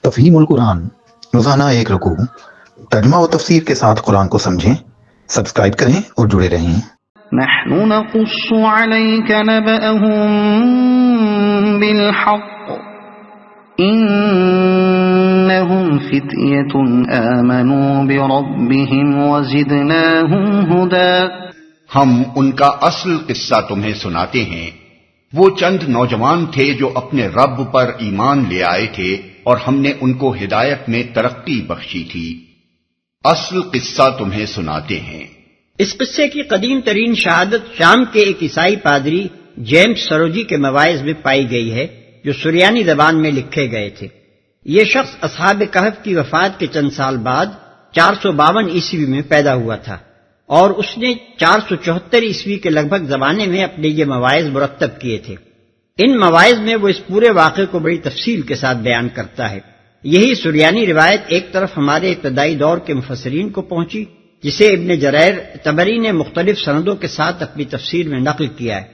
تفہیم القرآن، روزانہ ایک رکوع، ترجمہ و تفسیر کے ساتھ قرآن کو سمجھیں۔ سبسکرائب کریں اور جڑے رہیں۔ نحن نقص عليك نبأهم بالحق إنهم فتية آمنوا بربهم وزدناهم هدى۔ ہم ان کا اصل قصہ تمہیں سناتے ہیں۔ وہ چند نوجوان تھے جو اپنے رب پر ایمان لے آئے تھے اور ہم نے ان کو ہدایت میں ترقی بخشی تھی۔ اصل قصہ تمہیں سناتے ہیں۔ اس قصے کی قدیم ترین شہادت شام کے ایک عیسائی پادری جیمز سروجی کے مواعظ میں پائی گئی ہے، جو سریانی زبان میں لکھے گئے تھے۔ یہ شخص اصحاب کہف کی وفات کے چند سال بعد 452 عیسوی میں پیدا ہوا تھا، اور اس نے 474 عیسوی کے لگ بھگ زمانے میں اپنے یہ مواعظ مرتب کیے تھے۔ ان مواعظ میں وہ اس پورے واقعے کو بڑی تفصیل کے ساتھ بیان کرتا ہے۔ یہی سریانی روایت ایک طرف ہمارے ابتدائی دور کے مفسرین کو پہنچی، جسے ابن جریر طبری نے مختلف سندوں کے ساتھ اپنی تفسیر میں نقل کیا ہے،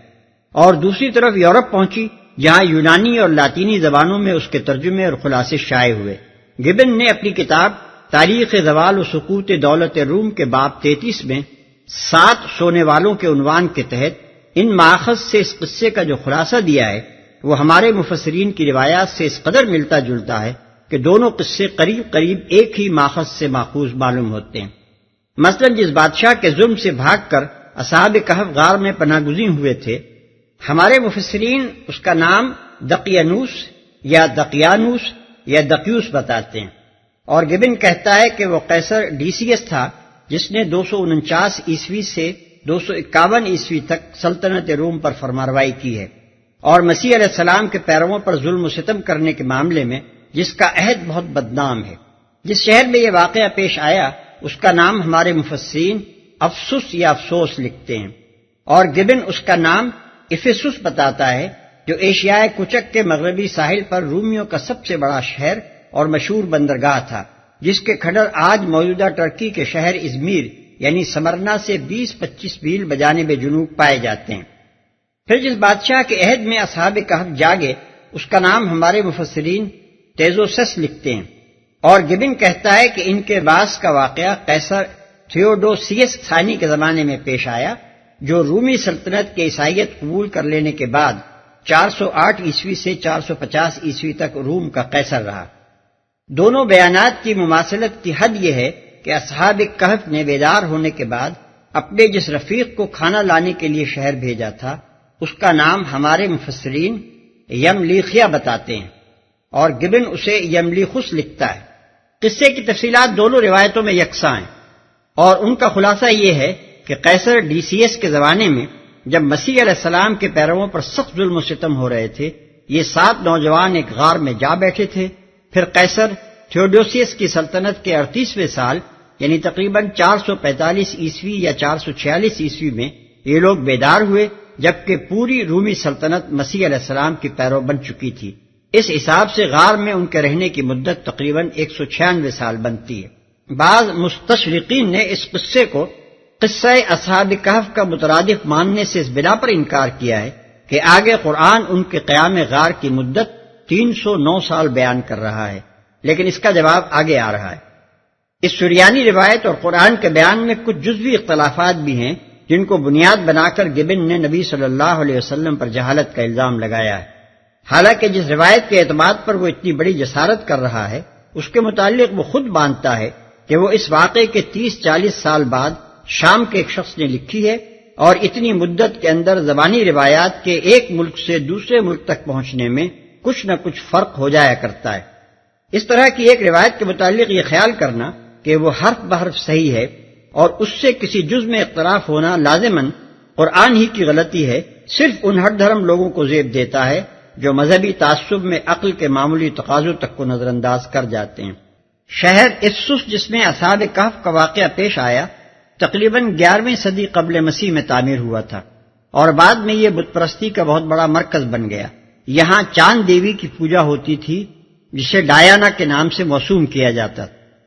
اور دوسری طرف یورپ پہنچی، جہاں یونانی اور لاطینی زبانوں میں اس کے ترجمے اور خلاصے شائع ہوئے۔ گبن نے اپنی کتاب تاریخ زوال و سقوط دولت روم کے باب 33 میں 7 سونے والوں کے عنوان کے تحت ان ماخذ سے اس قصے کا جو خلاصہ دیا ہے، وہ ہمارے مفسرین کی روایات سے اس قدر ملتا جلتا ہے کہ دونوں قصے قریب قریب ایک ہی ماخذ سے ماخوذ معلوم ہوتے ہیں۔ مثلا جس بادشاہ کے ظلم سے بھاگ کر اصحاب کہف غار میں پناہ گزین ہوئے تھے، ہمارے مفسرین اس کا نام دقیانوس یا دقیانوس یا دقیوس بتاتے ہیں، اور گبن کہتا ہے کہ وہ قیصر ڈیسیس تھا، جس نے 249 عیسوی سے 251 عیسوی تک سلطنت روم پر فرمانروائی کی ہے، اور مسیح علیہ السلام کے پیرووں پر ظلم و ستم کرنے کے معاملے میں جس کا عہد بہت بدنام ہے۔ جس شہر میں یہ واقعہ پیش آیا، اس کا نام ہمارے مفسرین افسس یا افسوس لکھتے ہیں، اور گبن اس کا نام افسس بتاتا ہے، جو ایشیائے کوچک کے مغربی ساحل پر رومیوں کا سب سے بڑا شہر اور مشہور بندرگاہ تھا، جس کے کھڈر آج موجودہ ٹرکی کے شہر ازمیر یعنی سمرنا سے 20-25 میل بجانب جنوب پائے جاتے ہیں۔ پھر جس بادشاہ کے عہد میں اصحاب کہف جاگے، اس کا نام ہمارے مفسرین تیزوسس لکھتے ہیں، اور گبن کہتا ہے کہ ان کے بعث کا واقعہ قیصر تھیوڈوسیس ثانی کے زمانے میں پیش آیا، جو رومی سلطنت کے عیسائیت قبول کر لینے کے بعد 408 عیسوی سے 450 عیسوی تک روم کا قیصر رہا۔ دونوں بیانات کی مماثلت کی حد یہ ہے کہ اصحاب کہف نے بیدار ہونے کے بعد اپنے جس رفیق کو کھانا لانے کے لیے شہر بھیجا تھا، اس کا نام ہمارے مفسرین یملیخیا بتاتے ہیں، اور گبن اسے یملیخس لکھتا ہے۔ قصے کی تفصیلات دونوں روایتوں میں یکساں ہیں، اور ان کا خلاصہ یہ ہے کہ قیصر ڈیسیس کے زمانے میں جب مسیح علیہ السلام کے پیرووں پر سخت ظلم و ستم ہو رہے تھے، یہ 7 نوجوان ایک غار میں جا بیٹھے تھے۔ پھر قیصر تھیوڈوسیس کی سلطنت کے 38ویں سال یعنی تقریباً 445 عیسوی یا 446 عیسوی میں یہ لوگ بیدار ہوئے، جبکہ پوری رومی سلطنت مسیح علیہ السلام کی پیرو بن چکی تھی۔ اس حساب سے غار میں ان کے رہنے کی مدت تقریباً 196 سال بنتی ہے۔ بعض مستشرقین نے اس قصے کو قصہ اصحاب کہف کا مترادف ماننے سے اس بنا پر انکار کیا ہے کہ آگے قرآن ان کے قیام غار کی مدت 309 سال بیان کر رہا ہے، لیکن اس کا جواب آگے آ رہا ہے۔ اس سریانی روایت اور قرآن کے بیان میں کچھ جزوی اختلافات بھی ہیں، جن کو بنیاد بنا کر گبن نے نبی صلی اللہ علیہ وسلم پر جہالت کا الزام لگایا ہے۔ حالانکہ جس روایت کے اعتماد پر وہ اتنی بڑی جسارت کر رہا ہے، اس کے متعلق وہ خود مانتا ہے کہ وہ اس واقعے کے 30-40 سال بعد شام کے ایک شخص نے لکھی ہے، اور اتنی مدت کے اندر زبانی روایات کے ایک ملک سے دوسرے ملک تک پہنچنے میں کچھ نہ کچھ فرق ہو جایا کرتا ہے۔ اس طرح کی ایک روایت کے متعلق یہ خیال کرنا کہ وہ حرف بحرف صحیح ہے اور اس سے کسی جز میں اختلاف ہونا لازماً قرآن ہی کی غلطی ہے، صرف ان ہٹ دھرم لوگوں کو زیب دیتا ہے جو مذہبی تعصب میں عقل کے معمولی تقاضوں تک کو نظر انداز کر جاتے ہیں۔ شہر افسس جس میں اصحاب کہف کا واقعہ پیش آیا، تقریباً 11ویں صدی قبل مسیح میں تعمیر ہوا تھا، اور بعد میں یہ بت پرستی کا بہت بڑا مرکز بن گیا۔ یہاں چاند دیوی کی پوجا ہوتی تھی، جسے ڈایانا کے نام سے موسوم کیا جاتا،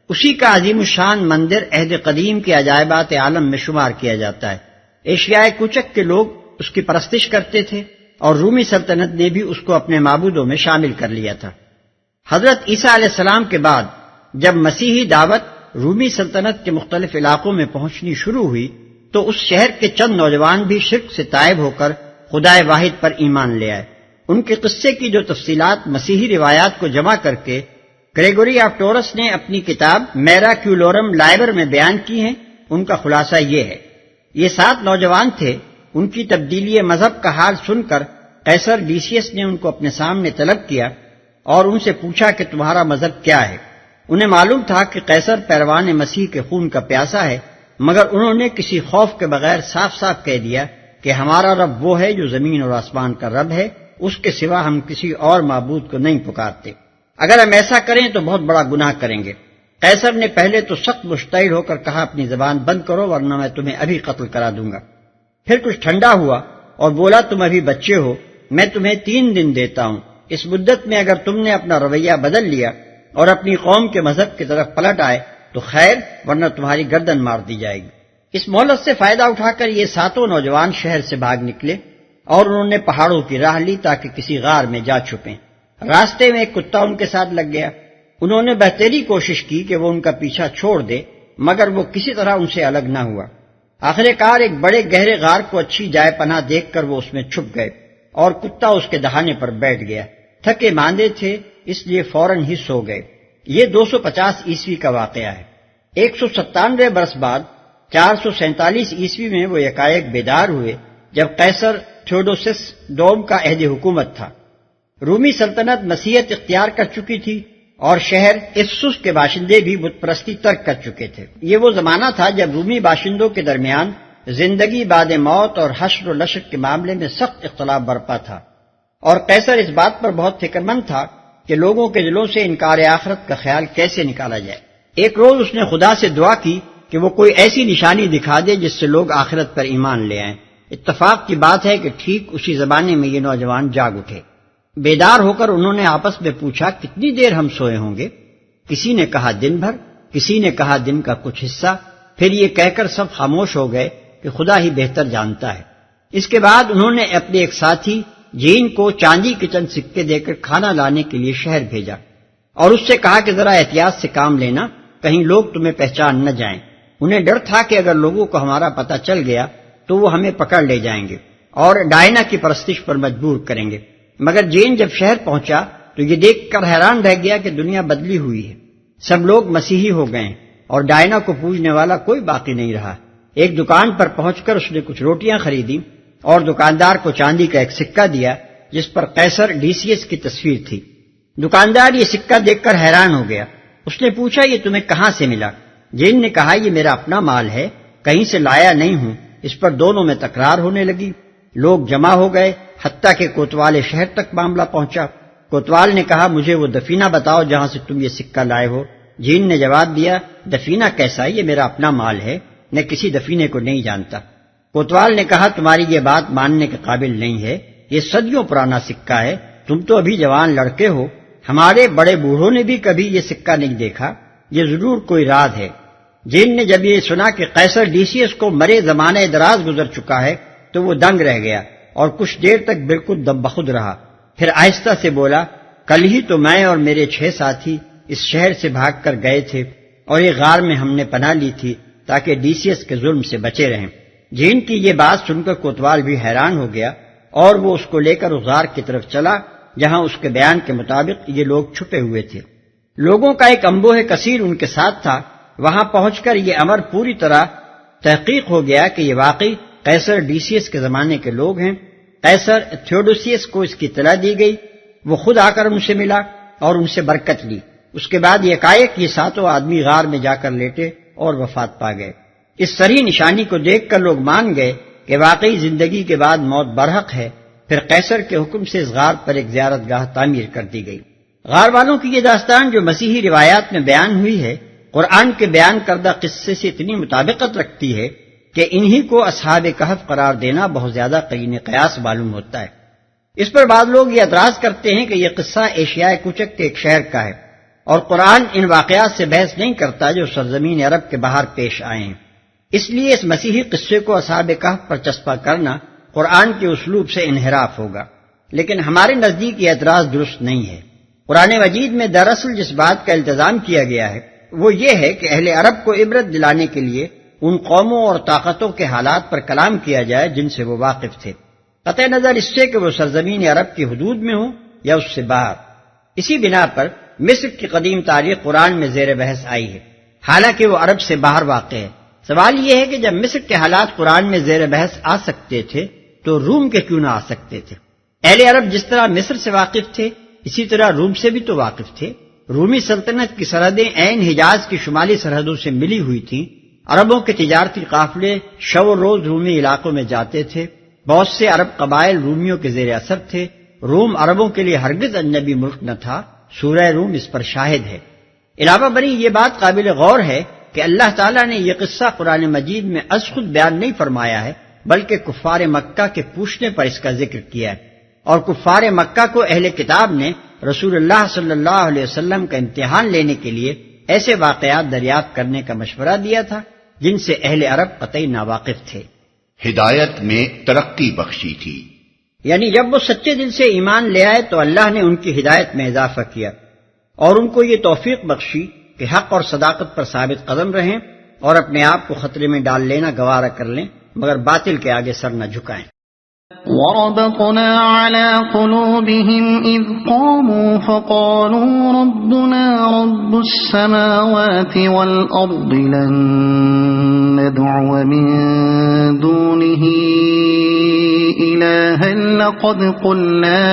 اسی کا عظیم الشان مندر عہد قدیم کے عجائبات عالم میں شمار کیا جاتا ہے۔ ایشیائے کوچک کے لوگ اس کی پرستش کرتے تھے، اور رومی سلطنت نے بھی اس کو اپنے معبودوں میں شامل کر لیا تھا۔ حضرت عیسیٰ علیہ السلام کے بعد جب مسیحی دعوت رومی سلطنت کے مختلف علاقوں میں پہنچنی شروع ہوئی تو اس شہر کے چند نوجوان بھی شرک سے تائب ہو کر خدائے واحد پر ایمان لے آئے۔ ان کے قصے کی جو تفصیلات مسیحی روایات کو جمع کر کے گریگوری آف ٹورس نے اپنی کتاب میراکیولورم لائبر میں بیان کی ہیں، ان کا خلاصہ یہ ہے۔ یہ 7 نوجوان تھے۔ ان کی تبدیلی مذہب کا حال سن کر قیصر ڈیسیس نے ان کو اپنے سامنے طلب کیا اور ان سے پوچھا کہ تمہارا مذہب کیا ہے۔ انہیں معلوم تھا کہ قیصر پیروان مسیح کے خون کا پیاسا ہے، مگر انہوں نے کسی خوف کے بغیر صاف صاف کہہ دیا کہ ہمارا رب وہ ہے جو زمین اور آسمان کا رب ہے، اس کے سوا ہم کسی اور معبود کو نہیں پکارتے۔ اگر ہم ایسا کریں تو بہت بڑا گناہ کریں گے۔ قیصر نے پہلے تو سخت مشتعل ہو کر کہا اپنی زبان بند کرو ورنہ میں تمہیں ابھی قتل کرا دوں گا۔ پھر کچھ ٹھنڈا ہوا اور بولا تم ابھی بچے ہو، میں تمہیں 3 دن دیتا ہوں، اس مدت میں اگر تم نے اپنا رویہ بدل لیا اور اپنی قوم کے مذہب کی طرف پلٹ آئے تو خیر، ورنہ تمہاری گردن مار دی جائے گی۔ اس مہلت سے فائدہ اٹھا کر یہ 7 نوجوان شہر سے بھاگ نکلے اور انہوں نے پہاڑوں کی راہ لی تاکہ کسی غار میں جا چھپیں۔ راستے میں ایک کتا ان کے ساتھ لگ گیا۔ انہوں نے بہتری کوشش کی کہ وہ ان کا پیچھا چھوڑ دے، مگر وہ کسی طرح ان سے الگ نہ ہوا۔ آخر کار ایک بڑے گہرے غار کو اچھی جائے پناہ دیکھ کر وہ اس میں چھپ گئے اور کتا اس کے دہانے پر بیٹھ گیا۔ تھکے ماندے تھے اس لیے فوراً ہی سو گئے۔ یہ 250 عیسوی کا واقعہ ہے۔ 197 برس بعد 447 عیسوی میں وہ یکایک بیدار ہوئے جب قیصر تھیوڈوسس دوم کا عہد حکومت تھا۔ رومی سلطنت مسیحیت اختیار کر چکی تھی اور شہر افسس کے باشندے بھی بت پرستی ترک کر چکے تھے۔ یہ وہ زمانہ تھا جب رومی باشندوں کے درمیان زندگی بعد موت اور حشر و نشر کے معاملے میں سخت اختلاف برپا تھا، اور قیصر اس بات پر بہت فکر مند تھا کہ لوگوں کے دلوں سے انکار آخرت کا خیال کیسے نکالا جائے۔ ایک روز اس نے خدا سے دعا کی کہ وہ کوئی ایسی نشانی دکھا دے جس سے لوگ آخرت پر ایمان لے آئیں۔ اتفاق کی بات ہے کہ ٹھیک اسی زمانے میں یہ نوجوان جاگ اٹھے۔ بیدار ہو کر انہوں نے آپس میں پوچھا کتنی دیر ہم سوئے ہوں گے؟ کسی نے کہا دن بھر، کسی نے کہا دن کا کچھ حصہ۔ پھر یہ کہہ کر سب خاموش ہو گئے کہ خدا ہی بہتر جانتا ہے۔ اس کے بعد انہوں نے اپنے ایک ساتھی جین کو چاندی کے چند سکے دے کر کھانا لانے کے لیے شہر بھیجا اور اس سے کہا کہ ذرا احتیاط سے کام لینا، کہیں لوگ تمہیں پہچان نہ جائیں۔ انہیں ڈر تھا کہ اگر لوگوں کو ہمارا پتہ چل گیا تو وہ ہمیں پکڑ لے جائیں گے اور ڈائنا کی پرستش پر مجبور کریں گے۔ مگر جین جب شہر پہنچا تو یہ دیکھ کر حیران رہ گیا کہ دنیا بدلی ہوئی ہے، سب لوگ مسیحی ہو گئے اور ڈائنا کو پوجنے والا کوئی باقی نہیں رہا۔ ایک دکان پر پہنچ کر اس نے کچھ روٹیاں خریدی اور دکاندار کو چاندی کا ایک سکہ دیا جس پر قیصر ڈیسیس کی تصویر تھی۔ دکاندار یہ سکہ دیکھ کر حیران ہو گیا۔ اس نے پوچھا یہ تمہیں کہاں سے ملا؟ جین نے کہا یہ میرا اپنا مال ہے، کہیں سے لایا نہیں ہوں۔ اس پر دونوں میں تکرار ہونے لگی۔ لوگ جمع ہو گئے، حتیٰ کہ کوتوال شہر تک معاملہ پہنچا۔ کوتوال نے کہا مجھے وہ دفینہ بتاؤ جہاں سے تم یہ سکہ لائے ہو۔ جین نے جواب دیا دفینہ کیسا؟ یہ میرا اپنا مال ہے، میں کسی دفینے کو نہیں جانتا۔ کوتوال نے کہا تمہاری یہ بات ماننے کے قابل نہیں ہے، یہ صدیوں پرانا سکہ ہے، تم تو ابھی جوان لڑکے ہو، ہمارے بڑے بوڑھوں نے بھی کبھی یہ سکہ نہیں دیکھا، یہ ضرور کوئی راز ہے۔ جین نے جب یہ سنا کہ قیصر ڈیسیس کو مرے زمانہ دراز گزر چکا ہے تو وہ دنگ رہ گیا اور کچھ دیر تک بالکل دم بخود رہا۔ پھر آہستہ سے بولا کل ہی تو میں اور میرے 6 ساتھی اس شہر سے بھاگ کر گئے تھے اور یہ غار میں ہم نے پناہ لی تھی تاکہ ڈیسیس کے ظلم سے بچے رہیں۔ جین کی یہ بات سن کر کوتوال بھی حیران ہو گیا اور وہ اس کو لے کر اس غار کی طرف چلا جہاں اس کے بیان کے مطابق یہ لوگ چھپے ہوئے تھے۔ لوگوں کا ایک انبوہ کثیر ان کے ساتھ تھا۔ وہاں پہنچ کر یہ امر پوری طرح تحقیق ہو گیا کہ یہ واقعی قیصر ڈیسیس کے زمانے کے لوگ ہیں۔ قیصر تھیوڈوسیس کو اس کی اطلاع دی گئی، وہ خود آ کر ان سے ملا اور ان سے برکت لی۔ اس کے بعد یکایک یہ 7 آدمی غار میں جا کر لیٹے اور وفات پا گئے۔ اس صریح نشانی کو دیکھ کر لوگ مان گئے کہ واقعی زندگی کے بعد موت برحق ہے۔ پھر قیصر کے حکم سے اس غار پر ایک زیارت گاہ تعمیر کر دی گئی۔ غار والوں کی یہ داستان جو مسیحی روایات میں بیان ہوئی ہے، قرآن کے بیان کردہ قصے سے اتنی مطابقت رکھتی ہے کہ انہی کو اصحاب کہف قرار دینا بہت زیادہ قرین قیاس معلوم ہوتا ہے۔ اس پر بعض لوگ یہ اعتراض کرتے ہیں کہ یہ قصہ ایشیائے کوچک کے ایک شہر کا ہے اور قرآن ان واقعات سے بحث نہیں کرتا جو سرزمین عرب کے باہر پیش آئے ہیں۔ اس لیے اس مسیحی قصے کو اصحاب کہف پر چسپاں کرنا قرآن کے اسلوب سے انحراف ہوگا، لیکن ہمارے نزدیک یہ اعتراض درست نہیں ہے۔ قرآن مجید میں دراصل جس بات کا التزام کیا گیا ہے وہ یہ ہے کہ اہل عرب کو عبرت دلانے کے لیے ان قوموں اور طاقتوں کے حالات پر کلام کیا جائے جن سے وہ واقف تھے، قطع نظر اس سے کہ وہ سرزمین عرب کی حدود میں ہوں یا اس سے باہر۔ اسی بنا پر مصر کی قدیم تاریخ قرآن میں زیر بحث آئی ہے، حالانکہ وہ عرب سے باہر واقع ہے۔ سوال یہ ہے کہ جب مصر کے حالات قرآن میں زیر بحث آ سکتے تھے تو روم کے کیوں نہ آ سکتے تھے؟ اہل عرب جس طرح مصر سے واقف تھے اسی طرح روم سے بھی تو واقف تھے۔ رومی سلطنت کی سرحدیں عین حجاز کی شمالی سرحدوں سے ملی ہوئی تھیں۔ عربوں کے تجارتی قافلے شب و روز رومی علاقوں میں جاتے تھے۔ بہت سے عرب قبائل رومیوں کے زیر اثر تھے۔ روم عربوں کے لیے ہرگز اجنبی ملک نہ تھا، سورہ روم اس پر شاہد ہے۔ علاوہ بری یہ بات قابل غور ہے کہ اللہ تعالیٰ نے یہ قصہ قرآن مجید میں از خود بیان نہیں فرمایا ہے، بلکہ کفار مکہ کے پوچھنے پر اس کا ذکر کیا ہے، اور کفار مکہ کو اہل کتاب نے رسول اللہ صلی اللہ علیہ وسلم کا امتحان لینے کے لیے ایسے واقعات دریافت کرنے کا مشورہ دیا تھا جن سے اہل عرب قطعی ناواقف تھے۔ ہدایت میں ترقی بخشی تھی، یعنی جب وہ سچے دل سے ایمان لے آئے تو اللہ نے ان کی ہدایت میں اضافہ کیا اور ان کو یہ توفیق بخشی کہ حق اور صداقت پر ثابت قدم رہیں اور اپنے آپ کو خطرے میں ڈال لینا گوارا کر لیں، مگر باطل کے آگے سر نہ جھکائیں۔ وربطنا على قلوبهم إذ قاموا فقالوا ربنا رب السماوات والأرض لن ندعو من دونه إلها لقد قلنا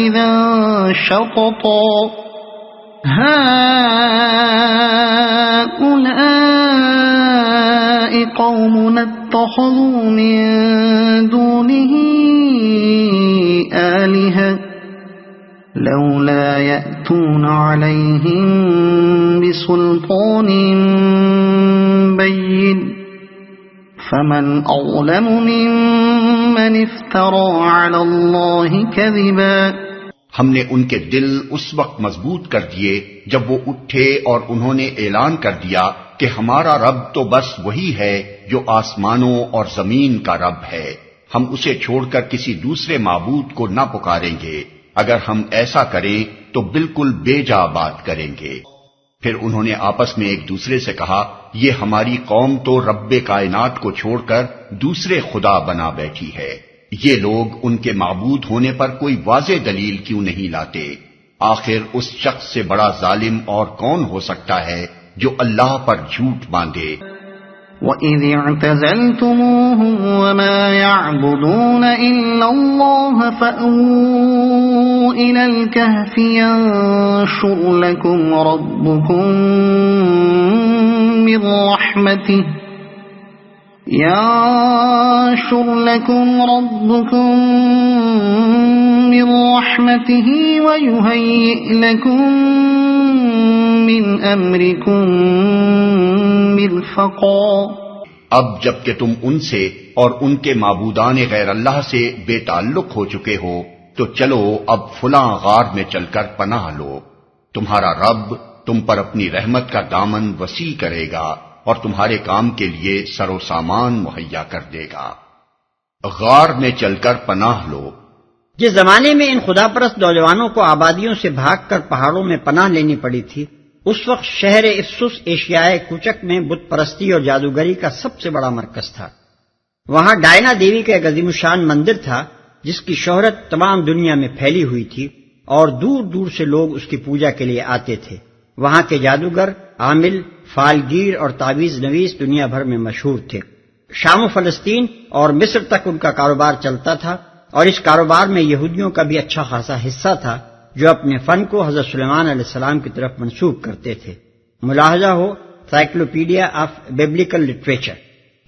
إذا شططا هؤلاء قومنا اتخذوا من دونه آلهة لولا يأتون عليهم بسلطان بين فمن أظلم ممن افترى على الله كذبا۔ ہم نے ان کے دل اس وقت مضبوط کر دیے جب وہ اٹھے اور انہوں نے اعلان کر دیا کہ ہمارا رب تو بس وہی ہے جو آسمانوں اور زمین کا رب ہے، ہم اسے چھوڑ کر کسی دوسرے معبود کو نہ پکاریں گے، اگر ہم ایسا کریں تو بالکل بے جا بات کریں گے۔ پھر انہوں نے آپس میں ایک دوسرے سے کہا، یہ ہماری قوم تو رب کائنات کو چھوڑ کر دوسرے خدا بنا بیٹھی ہے، یہ لوگ ان کے معبود ہونے پر کوئی واضح دلیل کیوں نہیں لاتے؟ آخر اس شخص سے بڑا ظالم اور کون ہو سکتا ہے جو اللہ پر جھوٹ باندھے۔ وَإِذِ اعْتَزَلْتُمُوهُمْ وَمَا يَعْبُدُونَ إِلَّا اللَّهَ فَأْوُوا إِلَى الْكَهْفِ يَنشُرْ لَكُمْ رَبُّكُمْ مِنْ رَحْمَتِهِ وَيُهَيِّئْ لَكُمْ مِنْ أَمْرِكُمْ مِرْفَقًا۔ اب جب کہ تم ان سے اور ان کے معبودان غیر اللہ سے بے تعلق ہو چکے ہو تو چلو اب فلاں غار میں چل کر پناہ لو، تمہارا رب تم پر اپنی رحمت کا دامن وسیع کرے گا اور تمہارے کام کے لیے سر و سامان مہیا کر دے گا۔ غار میں چل کر پناہ لو۔ جس زمانے میں ان خدا پرست نوجوانوں کو آبادیوں سے بھاگ کر پہاڑوں میں پناہ لینی پڑی تھی، اس وقت شہر افسس ایشیائے کوچک میں بت پرستی اور جادوگری کا سب سے بڑا مرکز تھا۔ وہاں ڈائنا دیوی کا ایک عظیم الشان مندر تھا جس کی شہرت تمام دنیا میں پھیلی ہوئی تھی اور دور دور سے لوگ اس کی پوجا کے لیے آتے تھے۔ وہاں کے جادوگر، عامل، فالگیر اور تعویذ نویس دنیا بھر میں مشہور تھے۔ شام و فلسطین اور مصر تک ان کا کاروبار چلتا تھا، اور اس کاروبار میں یہودیوں کا بھی اچھا خاصا حصہ تھا جو اپنے فن کو حضرت سلیمان علیہ السلام کی طرف منسوب کرتے تھے۔ ملاحظہ ہو سائیکلوپیڈیا آف بیبلیکل لٹریچر۔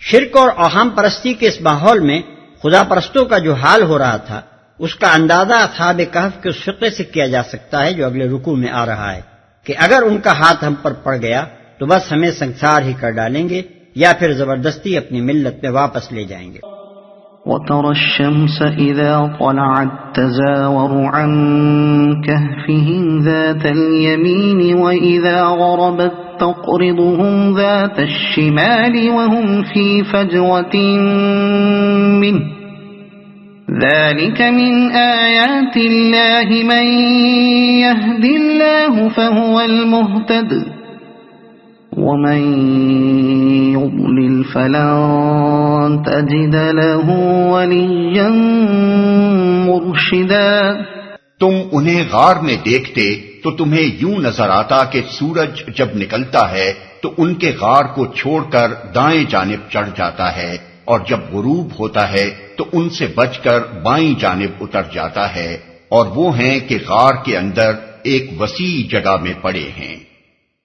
شرک اور اوہام پرستی کے اس ماحول میں خدا پرستوں کا جو حال ہو رہا تھا اس کا اندازہ اصحاب کہف کے اس فقرے سے کیا جا سکتا ہے جو اگلے رکوع میں آ رہا ہے کہ اگر ان کا ہاتھ ہم پر پڑ گیا تو بس ہمیں سنسار ہی کر ڈالیں گے یا پھر زبردستی اپنی ملت میں واپس لے جائیں گے۔ وَتَرَى الشَّمْسَ إِذَا طَلَعَتْ تَزَاوَرُ عَنْ كَهْفِهِمْ ذَاتَ الْيَمِينِ وَإِذَا غَرَبَتْ تَقْرِضُهُمْ ذَاتَ الشِّمَالِ وَهُمْ فِي فَجْوَةٍ مِّنْهُ ذلك من آيات الله من يهد الله فهو المهتد ومن يضلل فلن تجد له وليا مرشدا۔ تم انہیں غار میں دیکھتے تو تمہیں یوں نظر آتا کہ سورج جب نکلتا ہے تو ان کے غار کو چھوڑ کر دائیں جانب چڑھ جاتا ہے، اور جب غروب ہوتا ہے تو ان سے بچ کر بائیں جانب اتر جاتا ہے، اور وہ ہیں کہ غار کے اندر ایک وسیع جگہ میں پڑے ہیں۔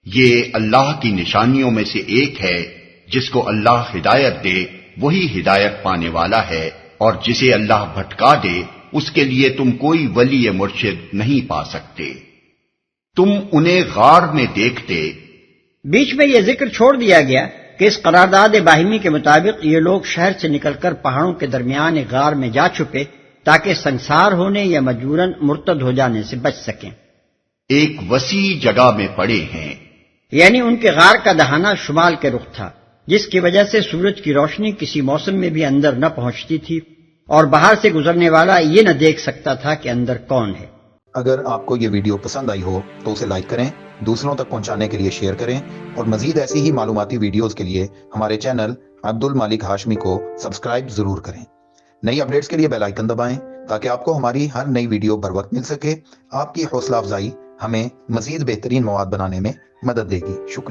یہ اللہ کی نشانیوں میں سے ایک ہے، جس کو اللہ ہدایت دے وہی ہدایت پانے والا ہے، اور جسے اللہ بھٹکا دے اس کے لیے تم کوئی ولی مرشد نہیں پا سکتے۔ تم انہیں غار میں دیکھتے۔ بیچ میں یہ ذکر چھوڑ دیا گیا کہ اس قرارداد باہمی کے مطابق یہ لوگ شہر سے نکل کر پہاڑوں کے درمیان ایک غار میں جا چھپے تاکہ سنسار ہونے یا مجبوراً مرتد ہو جانے سے بچ سکیں۔ ایک وسیع جگہ میں پڑے ہیں، یعنی ان کے غار کا دہانہ شمال کے رخ تھا، جس کی وجہ سے سورج کی روشنی کسی موسم میں بھی اندر نہ پہنچتی تھی، اور باہر سے گزرنے والا یہ نہ دیکھ سکتا تھا کہ اندر کون ہے۔ اگر آپ کو یہ ویڈیو پسند آئی ہو تو اسے لائک کریں، دوسروں تک پہنچانے کے لیے شیئر کریں، اور مزید ایسی ہی معلوماتی ویڈیوز کے لیے ہمارے چینل عبد المالک ہاشمی کو سبسکرائب ضرور کریں۔ نئی اپڈیٹس کے لیے بیل آئیکن دبائیں تاکہ آپ کو ہماری ہر نئی ویڈیو بر وقت مل سکے۔ آپ کی حوصلہ افزائی ہمیں مزید بہترین مواد بنانے میں مدد دے گی۔ شکریہ۔